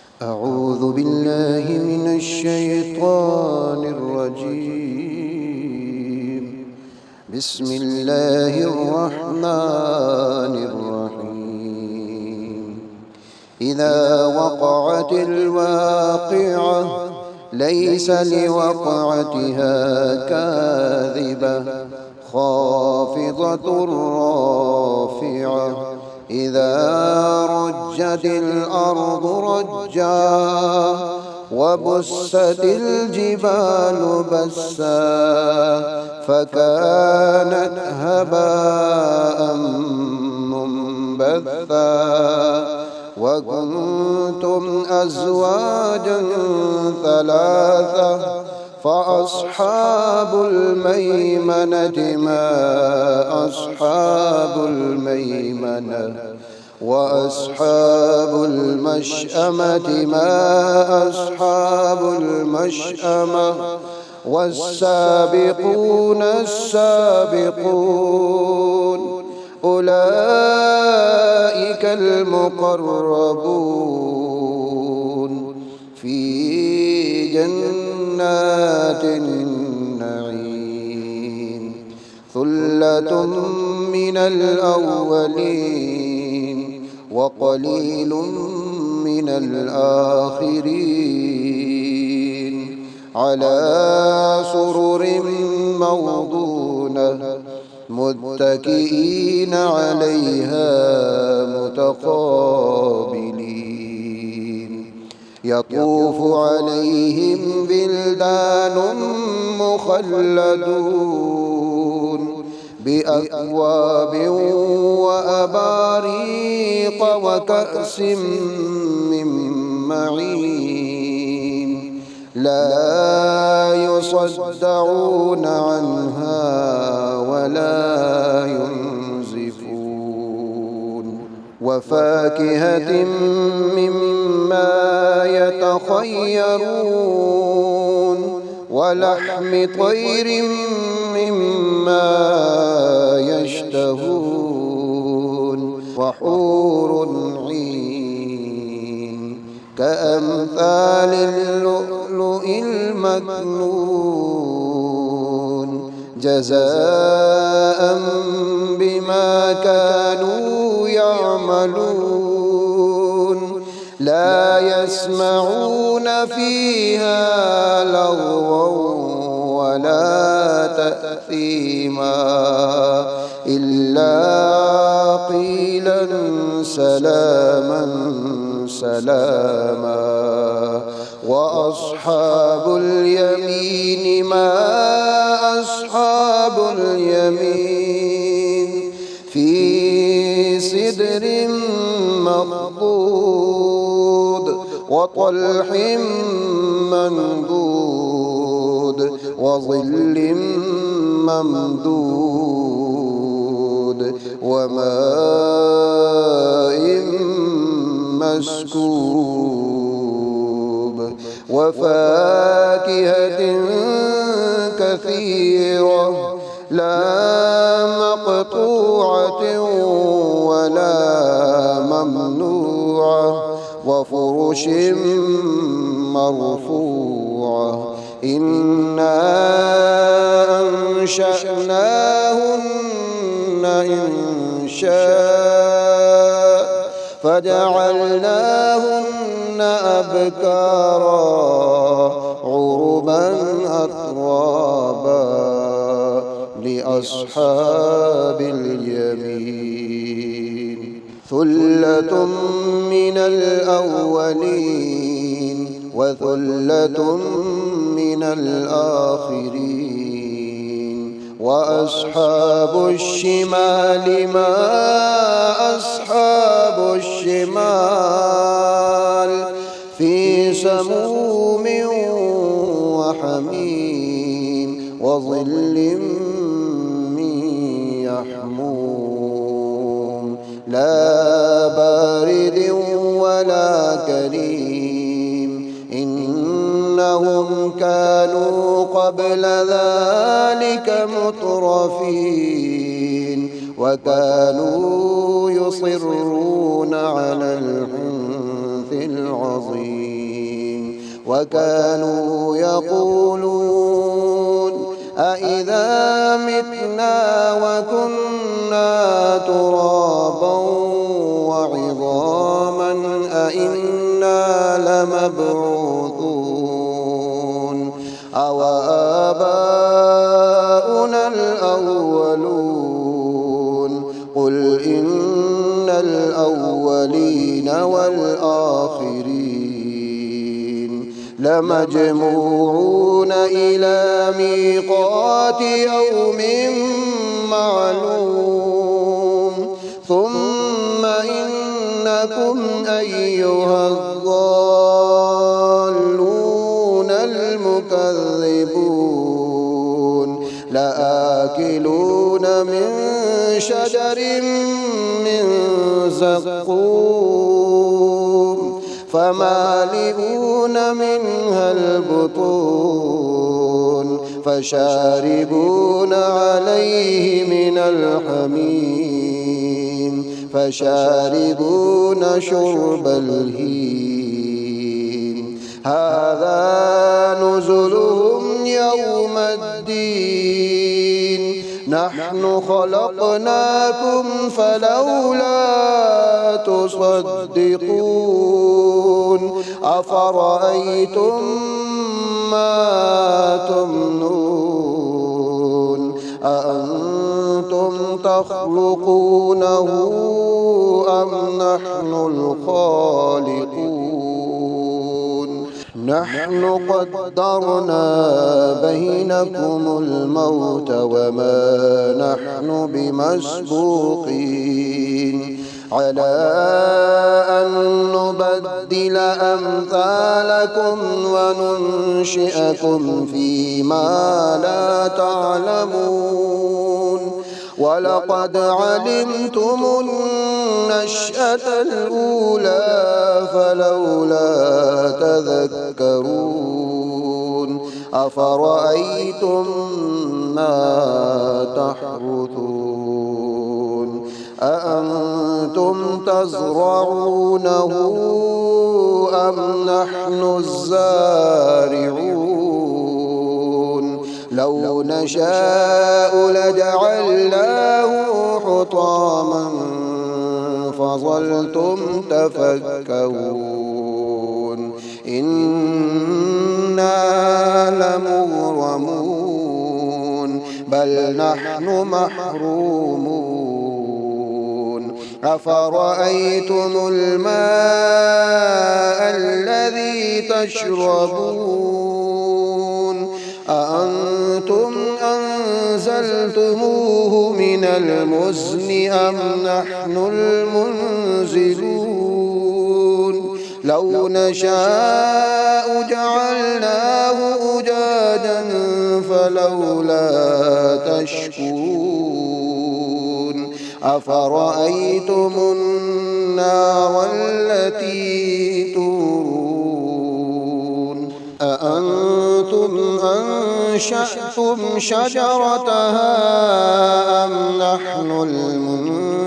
أعوذ بالله من الشيطان الرجيم. بسم الله الرحمن الرحيم. إذا وقعت الواقعة ليس لوقعتها كاذبة خافضة رافعة إذا رجت الأرض رجا وبست الجبال بسا فكانت هباء منبثا وكنتم أزواجا ثلاثة فأصحاب الميمنة ما أصحاب الميمنة وأصحاب المشأمة ما أصحاب المشأمة والسابقون السابقون أولئك المقربون في جنات النعيم ثلة من الأولين وقليل من الآخرين على سرر موضونة متكئين عليها متقابلين يطوف عليهم بلدان مخلدون بأكواب وأباريق وكأس من معين لا يصدعون عنها ولا ينزفون وفاكهة مما يتخيرون ولحم طير مما يشتهون وحور عين كأمثال اللؤلؤ المكنون جزاء بما كانوا يعملون لا يسمعون فيها لغوا ولا تأثيما إلا قيلا سلاما سلاما وأصحاب اليمين ما أصحاب اليمين في سدر مخضود وطلح منضود وظل ممدود وماء مسكوب وفاكهة كثيرة لا مقطوعة ولا ممنوعة وفرش مرفوعة إنا أنشأناهن إنشاء فجعلناهن أبكارا عربا أترابا لأصحاب اليمين ثلة من الأولين وثلة من الآخرين وأصحاب الشمال ما أصحاب الشمال في سموم وحميم وظل من يحموم لا بارد ولا كريم إنهم كانوا قبل ذلك مترفين وكانوا يصرون على الحنث العظيم. وكانوا يقولون أإذا متنا وكنا ترابا وعظاما أإنا لمبعوثون أو آباؤنا الأولون قل إن الأولين والآخرين لمجموعون إلى ميقات يوم معلوم ثم إنكم أيها الضالون المكذبون لآكلون من شجر من زقوم فمالئون منها البطون فشاربون عليه من الحميم فشاربون شرب الهيم هذا نزلهم يوم الدين نحن خلقناكم فلولا تصدقون أفرأيتم ما تمنون أأنتم تخلقونه أم نحن الخالقون نحن قدرنا بينكم الموت وما نحن بمسبوقين على أن نبدل أمثالكم وننشئكم فيما لا تعلمون ولقد علمتم النشأة الأولى فلولا تذكرون أفرأيتم ما تحرثون أأنتم تزرعونه أم نحن الزارعون لو نشاء لجعلناه حطاما فظلتم تفكرون إنا لمغرمون بل نحن محرومون أفرأيتم الماء الذي تشربون أأنتم أنزلتموه من المزن أم نحن المنزلون لو نشاء جعلناه أجاجا فلولا تشكرون أفرأيتم النار التي تورون أأنتم أنشأتم شجرتها أم نحن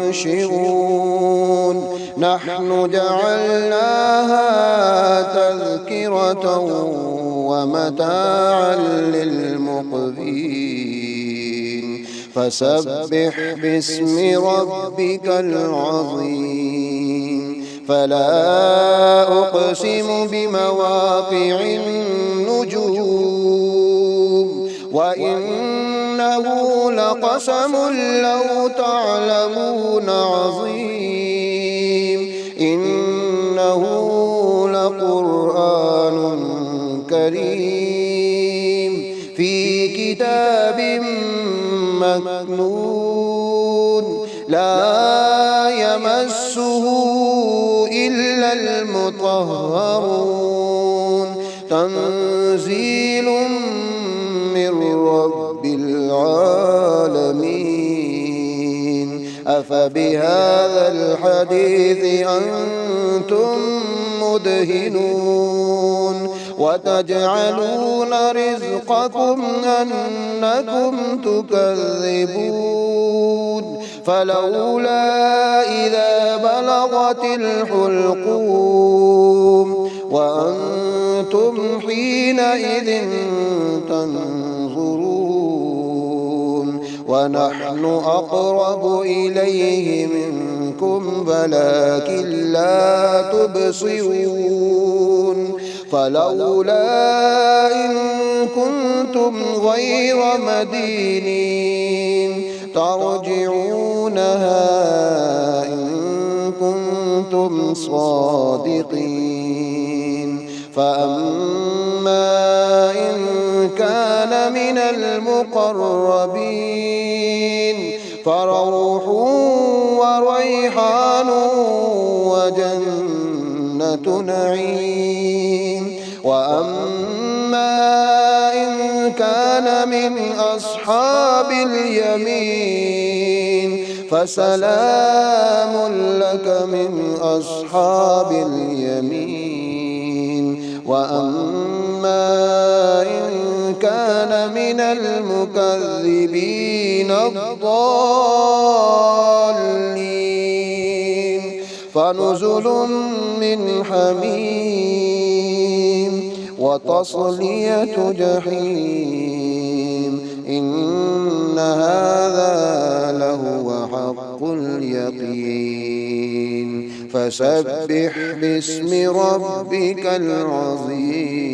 المنشئون نحن جعلناها تذكرة ومتاعا للمقوين فسبح باسم ربك العظيم فلا أقسم بمواقع النجوم وإنه لقسم لو تعلمون عظيم إنه لقرآن كريم في كتاب مكنون لا يمسه إلا المطهرون تنزيل من رب العالمين أفبهذا الحديث أنتم مدهنون وتجعلون رزقكم أنكم تكذبون فلولا إذا بلغت الحلقوم وأنتم حينئذ تنظرون ونحن أقرب إليه منكم ولكن لا تبصرون فلولا إن كنتم غير مدينين ترجعونها إن كنتم صادقين فأما إن كان من المقربين فروح وريحان وجنة نعيم وأما إن كان من أصحاب اليمين فسلام لك من أصحاب اليمين وأما إن كان من المكذبين الضالين فنزل من حميم وتصلية جحيم إن هذا لهو حق اليقين فسبح باسم ربك العظيم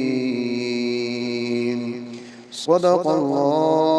صدق الله